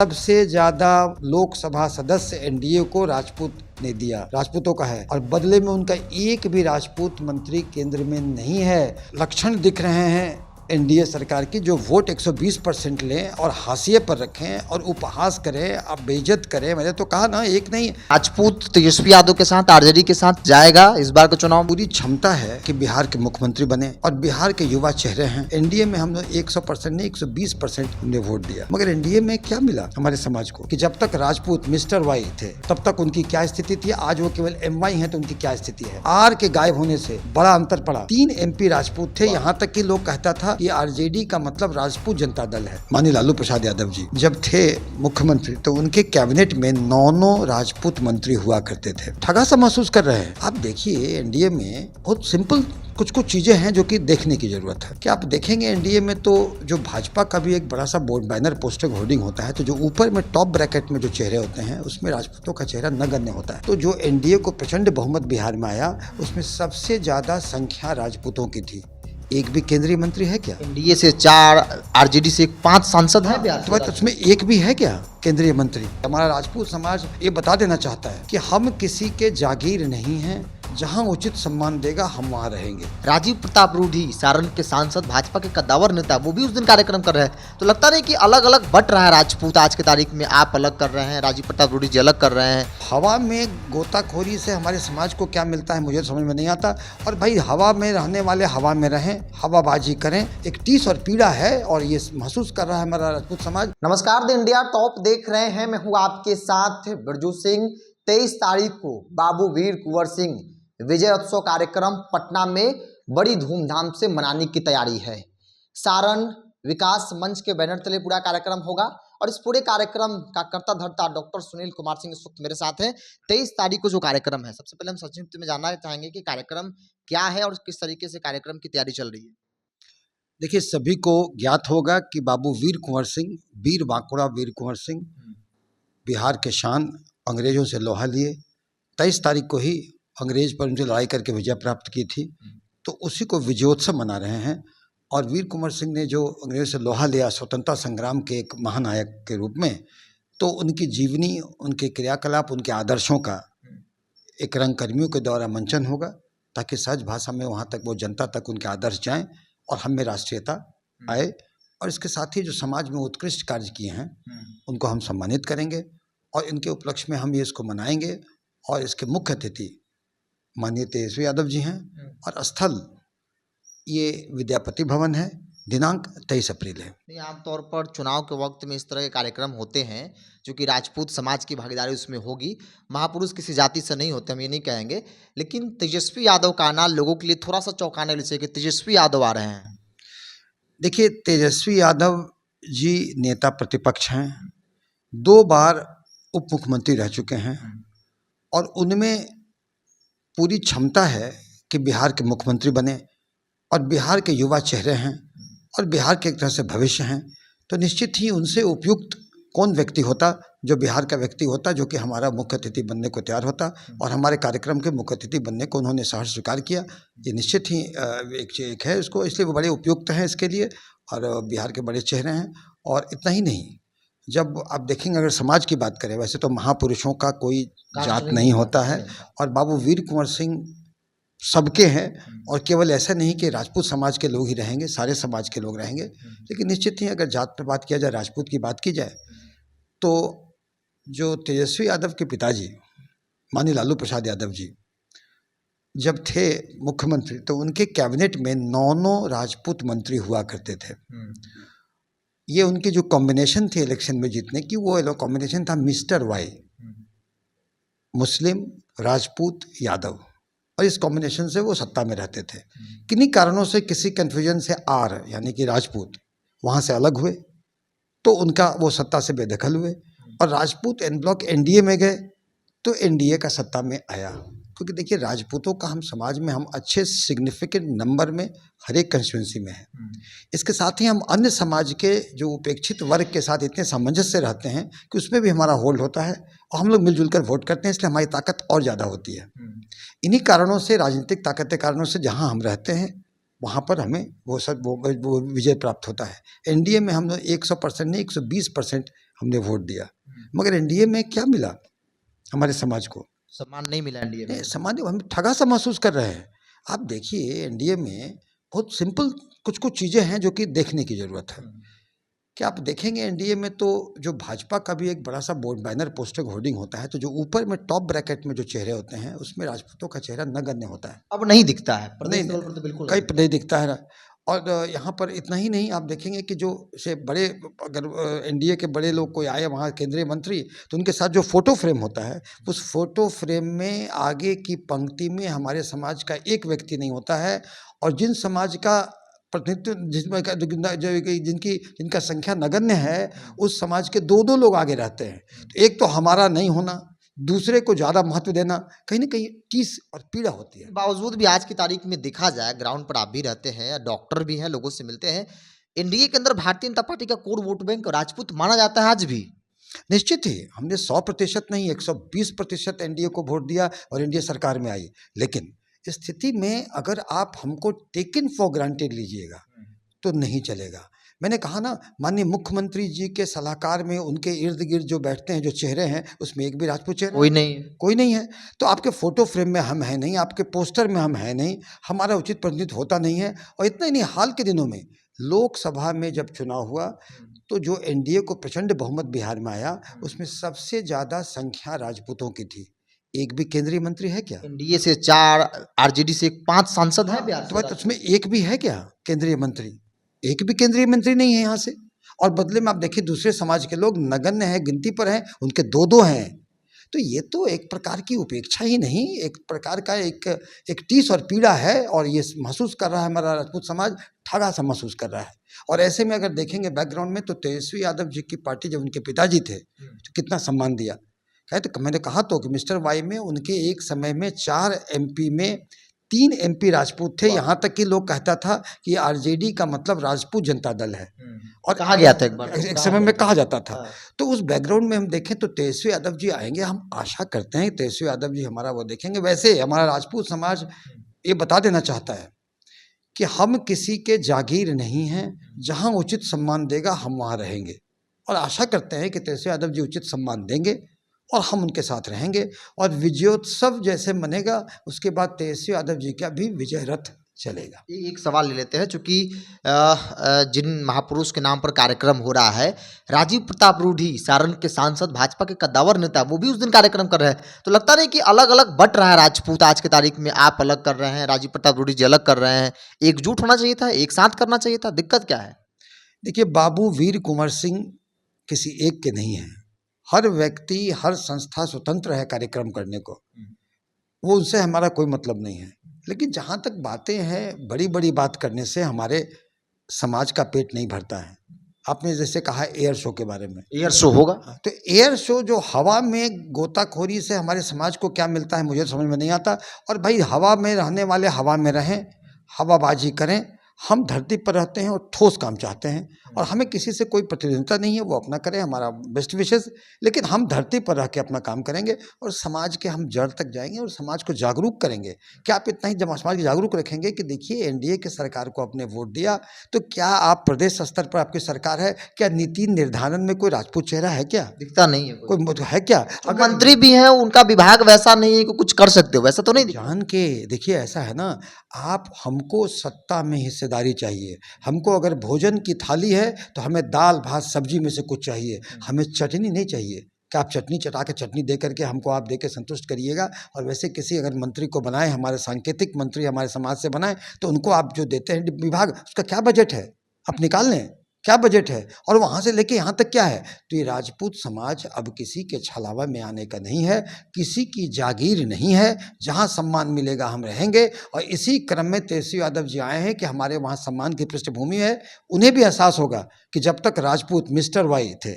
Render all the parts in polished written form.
सबसे ज्यादा लोकसभा सदस्य एनडीए को राजपूत ने दिया, राजपूतों का है, और बदले में उनका एक भी राजपूत मंत्री केंद्र में नहीं है। लक्षण दिख रहे हैं एनडीए सरकार की, जो वोट 120% लें और हाशिए पर रखें और उपहास करें, अब बेइज्जत करें। मैंने तो कहा ना, एक नहीं, राजपूत तेजस्वी यादव के साथ आरजेडी के साथ जाएगा इस बार का चुनाव। पूरी क्षमता है कि बिहार के मुख्यमंत्री बने, और बिहार के युवा चेहरे हैं। एनडीए में हम लोग 100% नहीं 120% हमने वोट दिया, मगर एनडीए में क्या मिला हमारे समाज को कि जब तक राजपूत मिस्टर वाई थे तब तक उनकी क्या स्थिति थी, आज वो केवल एमवाई हैं तो उनकी क्या स्थिति है। आर के गायब होने से बड़ा अंतर पड़ा। 3 एमपी राजपूत थे, यहाँ तक कि लोग कहता था ये आरजेडी का मतलब राजपूत जनता दल है। माननीय लालू प्रसाद यादव जी जब थे मुख्यमंत्री तो उनके कैबिनेट में 9 राजपूत मंत्री हुआ करते थे। ठगा सा महसूस कर रहे हैं। आप देखिए एनडीए में बहुत सिंपल कुछ चीजें हैं जो कि देखने की जरूरत है। कि आप देखेंगे एनडीए में तो जो भाजपा का भी एक बड़ा सा बोर्ड बैनर पोस्टर होर्डिंग होता है, तो जो ऊपर में टॉप ब्रैकेट में जो चेहरे होते हैं उसमें राजपूतों का चेहरा नगण्य होता है। तो जो एनडीए को प्रचंड बहुमत बिहार में आया उसमें सबसे ज्यादा संख्या राजपूतों की थी। एक भी केंद्रीय मंत्री है क्या? एनडीए से 4, आरजेडी से 5 सांसद हैं बिहार तो बात उसमें एक भी है क्या केंद्रीय मंत्री? हमारा राजपूत समाज ये बता देना चाहता है कि हम किसी के जागीर नहीं हैं, जहां उचित सम्मान देगा हम वहां रहेंगे। राजीव प्रताप रूढ़ी सारण के सांसद, भाजपा के कद्दावर नेता, वो भी उस दिन कार्यक्रम कर रहे हैं। तो लगता नहीं कि अलग अलग बट रहा है राजपूत आज की तारीख में। आप अलग कर रहे हैं, राजीव प्रताप रूढ़ी जी अलग कर रहे हैं। हवा में गोताखोरी से हमारे समाज को क्या मिलता है मुझे समझ में नहीं आता। और भाई हवा में रहने वाले हवा में रहें, हवाबाजी करें। एक टीस और पीड़ा है और ये महसूस कर रहा है हमारा राजपूत समाज। नमस्कार, द इंडिया टॉप देख रहे हैं, मैं हूँ आपके साथ बिरजू सिंह। 23 तारीख को बाबू वीर कुंवर सिंह विजय उत्सव कार्यक्रम पटना में बड़ी धूमधाम से मनाने की तैयारी है। सारण विकास मंच के बैनर तले पूरा कार्यक्रम होगा और इस पूरे कार्यक्रम का कर्ता धर्ता डॉक्टर सुनील कुमार सिंह इस वक्त मेरे साथ हैं। 23 तारीख को जो कार्यक्रम है, सबसे पहले हम संक्षिप्त में जानना चाहेंगे कि कार्यक्रम क्या है और किस तरीके से कार्यक्रम की तैयारी चल रही है। देखिए, सभी को ज्ञात होगा कि बाबू वीर कुंवर सिंह, वीर बांकुड़ा वीर कुंवर सिंह, बिहार के शान, अंग्रेजों से लोहा लिए। 23 तारीख को ही अंग्रेज पर उनसे लड़ाई करके विजय प्राप्त की थी, तो उसी को विजयोत्सव मना रहे हैं। और वीर कुंवर सिंह ने जो अंग्रेजों से लोहा लिया, स्वतंत्रता संग्राम के एक महानायक के रूप में, तो उनकी जीवनी, उनके क्रियाकलाप, उनके आदर्शों का एक रंगकर्मियों के द्वारा मंचन होगा, ताकि सहज भाषा में वहाँ तक वो जनता तक उनके आदर्श जाएं और हम में राष्ट्रीयता आए। और इसके साथ ही जो समाज में उत्कृष्ट कार्य किए हैं उनको हम सम्मानित करेंगे और इनके उपलक्ष्य में हम ये इसको मनाएंगे। और इसके मुख्य अतिथि माननीय तेजस्वी यादव जी हैं और स्थल ये विद्यापति भवन है। दिनांक 23 अप्रैल है। आमतौर पर चुनाव के वक्त में इस तरह के कार्यक्रम होते हैं, जो कि राजपूत समाज की भागीदारी उसमें होगी। महापुरुष किसी जाति से नहीं होते, हम ये नहीं कहेंगे, लेकिन तेजस्वी यादव का आना लोगों के लिए थोड़ा सा चौंकाने वाली है कि तेजस्वी यादव आ रहे हैं। देखिए, तेजस्वी यादव जी नेता प्रतिपक्ष हैं, 2 बार उप मुख्यमंत्री रह चुके हैं और उनमें पूरी क्षमता है कि बिहार के मुख्यमंत्री बने, और बिहार के युवा चेहरे हैं और बिहार के एक तरह से भविष्य हैं। तो निश्चित ही उनसे उपयुक्त कौन व्यक्ति होता जो बिहार का व्यक्ति होता, जो कि हमारा मुख्य अतिथि बनने को तैयार होता, और हमारे कार्यक्रम के मुख्य अतिथि बनने को उन्होंने सहर्ष स्वीकार किया। ये निश्चित ही एक है इसको, इसलिए वो बड़े उपयुक्त हैं इसके लिए, और बिहार के बड़े चेहरे हैं। और इतना ही नहीं, जब आप देखेंगे, अगर समाज की बात करें, वैसे तो महापुरुषों का कोई जात नहीं होता है, और बाबू वीर कुंवर सिंह सबके हैं। और केवल ऐसा नहीं कि राजपूत समाज के लोग ही रहेंगे, सारे समाज के लोग रहेंगे। लेकिन निश्चित ही अगर जात पर बात किया जाए, राजपूत की बात की जाए, तो जो तेजस्वी यादव के पिताजी माननीय लालू प्रसाद यादव जी जब थे मुख्यमंत्री तो उनके कैबिनेट में 9 राजपूत मंत्री हुआ करते थे। ये उनकी जो कॉम्बिनेशन थी इलेक्शन में जीतने की, वो कॉम्बिनेशन था मिस्टर वाई, मुस्लिम, राजपूत, यादव, और इस कॉम्बिनेशन से वो सत्ता में रहते थे। किन्हीं कारणों से, किसी कन्फ्यूजन से आर यानी कि राजपूत वहाँ से अलग हुए, तो उनका वो सत्ता से बेदखल हुए, और राजपूत एन ब्लॉक एनडीए में गए, तो एनडीए का सत्ता में आया। क्योंकि देखिए, राजपूतों का हम समाज में हम अच्छे सिग्निफिकेंट नंबर में हर एक कंस्टिट्यूंसी में है। इसके साथ ही हम अन्य समाज के जो उपेक्षित वर्ग के साथ इतने सामंजस्य से रहते हैं कि उसमें भी हमारा होल्ड होता है, और हम लोग मिलजुल कर वोट करते हैं, इसलिए हमारी ताकत और ज़्यादा होती है। इन्हीं कारणों से, राजनीतिक ताकत के कारणों से, जहाँ हम रहते हैं वहाँ पर हमें वो विजय प्राप्त होता है। एनडीए में हमने 100% नहीं 120% हमने वोट दिया, मगर एनडीए में क्या मिला हमारे समाज को? सम्मान नहीं मिला एनडीए में। सामान्य हम ठगा सा महसूस कर रहे हैं। आप देखिए एनडीए में बहुत सिंपल कुछ कुछ चीज़ें हैं जो कि देखने की ज़रूरत है। कि आप देखेंगे एनडीए में तो जो भाजपा का भी एक बड़ा सा बोर्ड बैनर पोस्टर होर्डिंग होता है, तो जो ऊपर में टॉप ब्रैकेट में जो चेहरे होते हैं उसमें राजपूतों का चेहरा नगण्य होता है। अब नहीं दिखता है प्रदेश नहीं, लेवल पर तो बिल्कुल कहीं नहीं दिखता है ना। और यहाँ पर इतना ही नहीं, आप देखेंगे कि जो से बड़े अगर एनडीए के बड़े लोग कोई आए वहाँ केंद्रीय मंत्री, तो उनके साथ जो फोटो फ्रेम होता है, उस फोटो फ्रेम में आगे की पंक्ति में हमारे समाज का एक व्यक्ति नहीं होता है। और जिन समाज का प्रतिनिधित्व जिसमें जिनका संख्या नगण्य है, उस समाज के दो दो लोग आगे रहते हैं। तो एक तो हमारा नहीं होना, दूसरे को ज़्यादा महत्व देना, कहीं ना कहीं टीस और पीड़ा होती है। बावजूद भी आज की तारीख में देखा जाए, ग्राउंड पर आप भी रहते हैं, डॉक्टर भी हैं, लोगों से मिलते हैं, एनडीए के अंदर भारतीय जनता पार्टी का कोर वोट बैंक राजपूत माना जाता है आज भी। निश्चित ही हमने 100% नहीं 120% एनडीए को वोट दिया और एनडीए सरकार में आई। लेकिन इस स्थिति में अगर आप हमको टेकन फॉर ग्रांटेड लीजिएगा तो नहीं चलेगा। मैंने कहा ना, माननीय मुख्यमंत्री जी के सलाहकार में उनके इर्द गिर्द जो बैठते हैं, जो चेहरे हैं, उसमें एक भी राजपूत चेहरा कोई नहीं है। कोई नहीं है। तो आपके फोटो फ्रेम में हम हैं नहीं, आपके पोस्टर में हम हैं नहीं, हमारा उचित प्रतिनिधित्व होता नहीं है। और इतना ही नहीं, हाल के दिनों में लोकसभा में जब चुनाव हुआ तो जो एनडीए को प्रचंड बहुमत बिहार में आया, उसमें सबसे ज़्यादा संख्या राजपूतों की थी। एक भी केंद्रीय मंत्री है क्या? एनडीए से 4, आरजेडी से 5 सांसद हैं बिहार तो से। उसमें एक भी है क्या केंद्रीय मंत्री? एक भी केंद्रीय मंत्री नहीं है यहाँ से। और बदले में आप देखिए दूसरे समाज के लोग नगण्य हैं, गिनती पर हैं, उनके दो दो हैं। तो ये तो एक प्रकार की उपेक्षा ही नहीं, एक प्रकार का एक टीस और पीड़ा है। और ये महसूस कर रहा है हमारा राजपूत समाज, ठगा सा महसूस कर रहा है। और ऐसे में अगर देखेंगे बैकग्राउंड में, तो तेजस्वी यादव जी की पार्टी जब उनके पिताजी थे तो कितना सम्मान दिया है। तो मैंने कहा तो कि मिस्टर वाई में उनके एक समय में 4 एमपी में 3 एमपी राजपूत थे। यहाँ तक कि लोग कहता था कि आरजेडी का मतलब राजपूत जनता दल है, और कहा गया था एक बार, एक समय में कहा जाता था। तो उस बैकग्राउंड में हम देखें तो तेजस्वी यादव जी आएंगे, हम आशा करते हैं तेजस्वी यादव जी हमारा वो देखेंगे। वैसे हमारा राजपूत समाज ये बता देना चाहता है कि हम किसी के जागीर नहीं हैं, जहाँ उचित सम्मान देगा हम वहाँ रहेंगे। और आशा करते हैं कि तेजस्वी यादव जी उचित सम्मान देंगे और हम उनके साथ रहेंगे। और विजयोत्सव जैसे मनेगा, उसके बाद तेजस्वी यादव जी का भी विजय रथ चलेगा। एक सवाल ले लेते हैं, चूंकि जिन महापुरुष के नाम पर कार्यक्रम हो रहा है, राजीव प्रताप रूढ़ी सारण के सांसद, भाजपा के कद्दावर नेता, वो भी उस दिन कार्यक्रम कर रहे हैं। तो लगता नहीं कि अलग अलग बट रहा है राजपूत आज की तारीख में? आप अलग कर रहे हैं, राजीव प्रताप रूढ़ी जी अलग कर रहे हैं। एकजुट होना चाहिए था, एक साथ करना चाहिए था, दिक्कत क्या है? देखिए, बाबू वीर कुंवर सिंह किसी एक के नहीं हैं। हर व्यक्ति, हर संस्था स्वतंत्र है कार्यक्रम करने को, वो उनसे हमारा कोई मतलब नहीं है। लेकिन जहाँ तक बातें हैं, बड़ी बड़ी बात करने से हमारे समाज का पेट नहीं भरता है। आपने जैसे कहा एयर शो के बारे में, एयर शो होगा तो एयर शो जो हवा में गोताखोरी से हमारे समाज को क्या मिलता है मुझे समझ में नहीं आता। और भाई हवा में रहने वाले हवा में रहें, हवाबाजी करें। हम धरती पर रहते हैं और ठोस काम चाहते हैं, और हमें किसी से कोई प्रतिद्वंदिता नहीं है, वो अपना करें, हमारा बेस्ट विशेष। लेकिन हम धरती पर रह के अपना काम करेंगे और समाज के हम जड़ तक जाएंगे और समाज को जागरूक करेंगे। क्या आप इतना ही जब समाज को जागरूक रखेंगे कि देखिए एनडीए की सरकार को आपने वोट दिया, तो क्या आप प्रदेश स्तर पर आपकी सरकार है, क्या नीति निर्धारण में कोई राजपूत चेहरा है क्या? दिखता नहीं है कोई है क्या? अगर मंत्री भी हैं, उनका विभाग वैसा नहीं है कि कुछ कर सकते हो, वैसा तो नहीं दिखता। जान के देखिए, ऐसा है ना, आप हमको सत्ता में हिस्सेदारी चाहिए। हमको अगर भोजन की थाली है तो हमें दाल भात सब्जी में से कुछ चाहिए, हमें चटनी नहीं चाहिए कि आप चटनी चटा के चटनी दे करके हमको आप दे के संतुष्ट करिएगा। और वैसे किसी अगर मंत्री को बनाए, हमारे सांकेतिक मंत्री हमारे समाज से बनाए, तो उनको आप जो देते हैं विभाग, उसका क्या बजट है आप निकाल लें, क्या बजट है, और वहाँ से लेके यहाँ तक क्या है। तो ये राजपूत समाज अब किसी के छलावा में आने का नहीं है, किसी की जागीर नहीं है। जहाँ सम्मान मिलेगा हम रहेंगे। और इसी क्रम में तेजस्वी यादव जी आए हैं कि हमारे वहाँ सम्मान की पृष्ठभूमि है। उन्हें भी एहसास होगा कि जब तक राजपूत मिस्टर वाई थे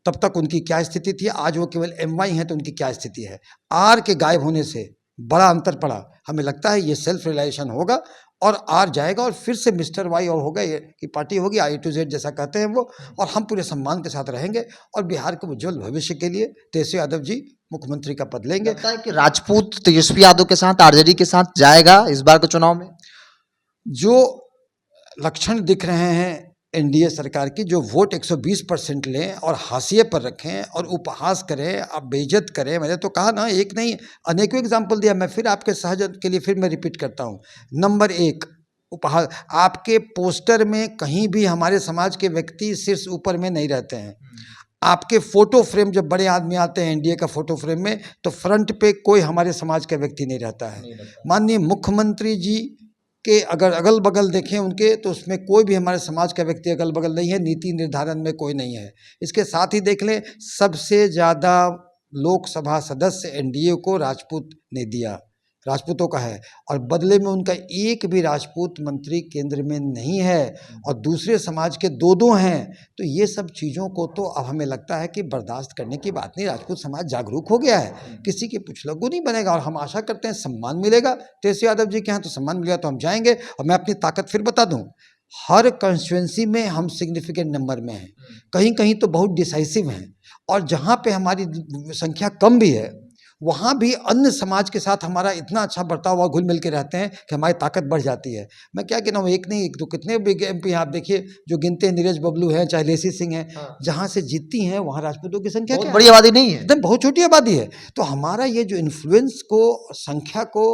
तब तक उनकी क्या स्थिति थी, आज वो केवल MY हैं तो उनकी क्या स्थिति है। आर के गायब होने से बड़ा अंतर पड़ा। हमें लगता है ये सेल्फ रियलाइजेशन होगा और आर जाएगा और फिर से मिस्टर वाई और होगा, ये की पार्टी होगी, I to Z जैसा कहते हैं वो। और हम पूरे सम्मान के साथ रहेंगे और बिहार के उज्जवल भविष्य के लिए तेजस्वी यादव जी मुख्यमंत्री का पद लेंगे। लगता है कि राजपूत तेजस्वी यादव के साथ, आरजेडी के साथ जाएगा इस बार के चुनाव में? जो लक्षण दिख रहे हैं एनडीए सरकार की, जो वोट 120% लें और हाशिए पर रखें और उपहास करें, आप बेइज्जत करें। मैंने तो कहा ना, एक नहीं अनेकों एग्जाम्पल दिया, मैं फिर आपके सहजत के लिए फिर मैं रिपीट करता हूँ। नंबर 1, उपहास। आपके पोस्टर में कहीं भी हमारे समाज के व्यक्ति शीर्ष ऊपर में नहीं रहते हैं। आपके फोटो फ्रेम जब बड़े आदमी आते हैं एनडीए का फोटो फ्रेम में, तो फ्रंट पे कोई हमारे समाज का व्यक्ति नहीं रहता है। माननीय मुख्यमंत्री जी के अगर अगल बगल देखें उनके, तो उसमें कोई भी हमारे समाज का व्यक्ति अगल बगल नहीं है, नीति निर्धारण में कोई नहीं है। इसके साथ ही देख लें, सबसे ज़्यादा लोकसभा सदस्य एनडीए को राजपूत ने दिया, राजपूतों का है, और बदले में उनका एक भी राजपूत मंत्री केंद्र में नहीं है, और दूसरे समाज के 2-2 हैं। तो ये सब चीज़ों को तो अब हमें लगता है कि बर्दाश्त करने की बात नहीं। राजपूत समाज जागरूक हो गया है, किसी की पुछलगू नहीं बनेगा, और हम आशा करते हैं सम्मान मिलेगा। तेजस्वी यादव जी के यहाँ तो सम्मान मिलेगा तो हम जाएंगे। और मैं अपनी ताकत फिर बता दूं, हर कंस्टिट्यूंसी में हम सिग्निफिकेंट नंबर में हैं, कहीं कहीं तो बहुत डिसाइसिव हैं, और जहाँ पे हमारी संख्या कम भी है वहाँ भी अन्य समाज के साथ हमारा इतना अच्छा बर्ताव हुआ, घुल मिल के रहते हैं कि हमारी ताकत बढ़ जाती है। मैं क्या कहना हूँ, एक नहीं एक दो, कितने बिग एमपी आप देखिए जो गिनते हैं, नीरज बबलू हैं, चाहे लेसी सिंह हैं, जहाँ से जीतती हैं वहाँ राजपूतों की संख्या बहुत बड़ी आबादी नहीं है, एकदम बहुत छोटी आबादी है। तो हमारा ये जो इन्फ्लुएंस को, संख्या को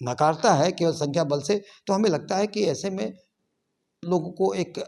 नकारता है केवल संख्या बल से, तो हमें लगता है कि ऐसे में लोगों को एक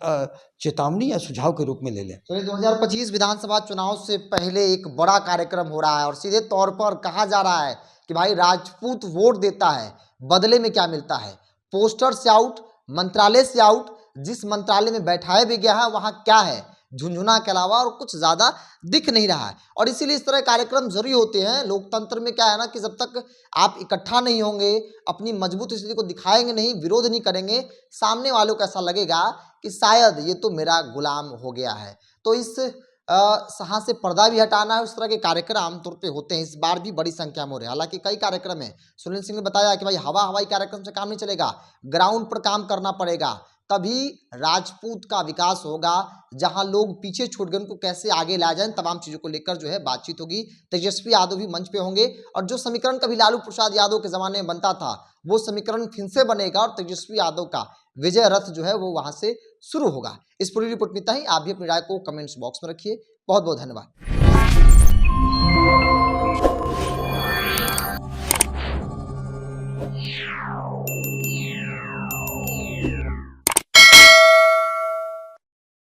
चेतावनी या सुझाव के रूप में ले लें। तो 2025 विधानसभा चुनाव से पहले एक बड़ा कार्यक्रम हो रहा है और सीधे तौर पर कहा जा रहा है कि भाई राजपूत वोट देता है, बदले में क्या मिलता है? पोस्टर से आउट, मंत्रालय से आउट, जिस मंत्रालय में बैठाया भी गया है वहां क्या है? झुंझुना के अलावा और कुछ ज्यादा दिख नहीं रहा है। और इसीलिए इस तरह कार्यक्रम जरूरी होते हैं। लोकतंत्र में क्या है ना कि जब तक आप इकट्ठा नहीं होंगे, अपनी मजबूत स्थिति को दिखाएंगे नहीं, विरोध नहीं करेंगे, सामने वालों को ऐसा लगेगा कि शायद ये तो मेरा गुलाम हो गया है। तो इस यहाँ से पर्दा भी हटाना है। उस तरह के कार्यक्रम आमतौर पे होते हैं, इस बार भी बड़ी संख्या में हो रहे हैं। हालांकि कई कार्यक्रम है, सुनील सिंह ने बताया कि भाई हवाई कार्यक्रम से काम नहीं चलेगा, ग्राउंड पर काम करना पड़ेगा, तभी राजपूत का विकास होगा। जहां लोग पीछे छूट गए उनको कैसे आगे लाया जाए, तमाम चीजों को लेकर जो है बातचीत होगी। तेजस्वी यादव भी मंच पे होंगे, और जो समीकरण कभी लालू प्रसाद यादव के जमाने में बनता था वो समीकरण फिर से बनेगा, और तेजस्वी यादव का विजय रथ जो है वो वहां से शुरू होगा। इस पूरी रिपोर्ट में इतना ही। आप भी अपनी राय को कमेंट्स बॉक्स में रखिए। बहुत बहुत धन्यवाद।